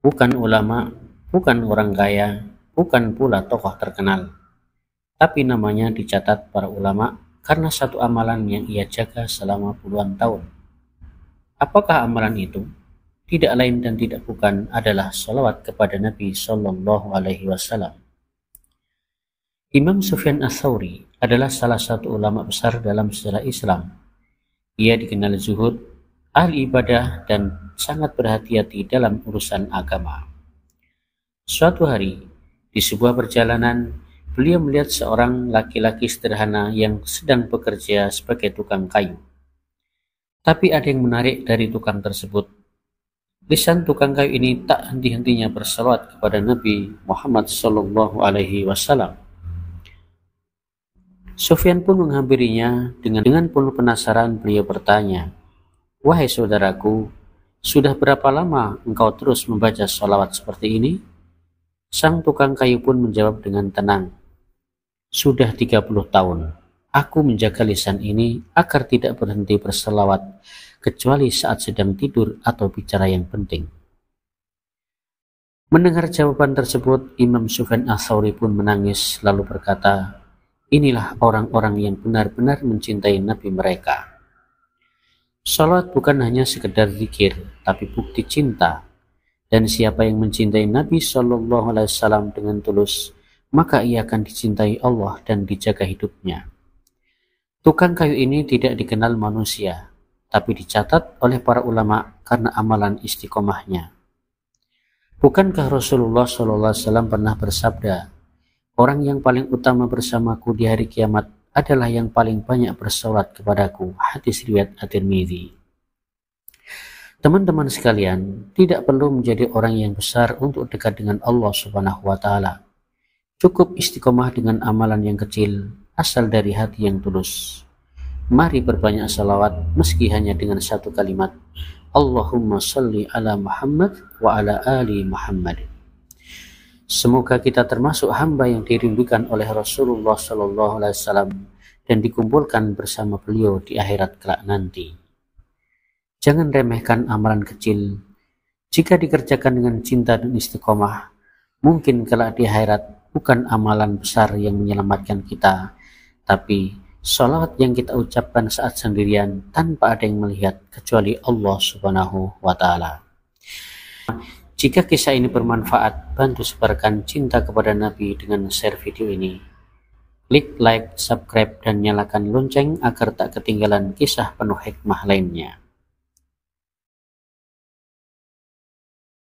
bukan ulama, bukan orang kaya, bukan pula tokoh terkenal, tapi namanya dicatat para ulama karena satu amalan yang ia jaga selama puluhan tahun. Apakah amalan itu? Tidak lain dan tidak bukan adalah salawat kepada Nabi Shallallahu Alaihi Wasallam. Imam Sufyan Ats-Tsauri adalah salah satu ulama besar dalam sejarah Islam. Ia dikenal zuhud, ahli ibadah, dan sangat berhati-hati dalam urusan agama. Suatu hari, di sebuah perjalanan, beliau melihat seorang laki-laki sederhana yang sedang bekerja sebagai tukang kayu. Tapi ada yang menarik dari tukang tersebut. Lisan tukang kayu ini tak henti-hentinya berselawat kepada Nabi Muhammad Shallallahu Alaihi Wasallam. Sufyan pun menghampirinya dengan penuh penasaran. Beliau bertanya, "Wahai saudaraku, sudah berapa lama engkau terus membaca sholawat seperti ini?" Sang tukang kayu pun menjawab dengan tenang, "Sudah 30 tahun. Aku menjaga lisan ini agar tidak berhenti berselawat kecuali saat sedang tidur atau bicara yang penting." Mendengar jawaban tersebut, Imam Sufyan Ats-Tsauri pun menangis lalu berkata, "Inilah orang-orang yang benar-benar mencintai Nabi mereka." Salat bukan hanya sekedar zikir, tapi bukti cinta. Dan siapa yang mencintai Nabi Shallallahu Alaihi Wasallam dengan tulus, maka ia akan dicintai Allah dan dijaga hidupnya. Tukang kayu ini tidak dikenal manusia, tapi dicatat oleh para ulama karena amalan istiqomahnya. Bukankah Rasulullah Shallallahu Alaihi Wasallam pernah bersabda, "Orang yang paling utama bersamaku di hari kiamat adalah yang paling banyak bersolat kepadaku." Hadis riwayat At-Tirmidzi. Teman-teman sekalian, tidak perlu menjadi orang yang besar untuk dekat dengan Allah Subhanahu wa Ta'ala. Cukup istiqomah dengan amalan yang kecil, asal dari hati yang tulus. Mari berbanyak salawat meski hanya dengan satu kalimat, Allahumma sholli ala Muhammad wa ala ali Muhammad. Semoga kita termasuk hamba yang dirindukan oleh Rasulullah Sallallahu Alaihi Wasallam dan dikumpulkan bersama beliau di akhirat kelak nanti. Jangan remehkan amalan kecil. Jika dikerjakan dengan cinta dan istiqomah, mungkin kelak di akhirat bukan amalan besar yang menyelamatkan kita, tapi sholawat yang kita ucapkan saat sendirian tanpa ada yang melihat kecuali Allah Subhanahu wa Ta'ala. Jika kisah ini bermanfaat, bantu sebarkan cinta kepada Nabi dengan share video ini. Klik like, subscribe, dan nyalakan lonceng agar tak ketinggalan kisah penuh hikmah lainnya.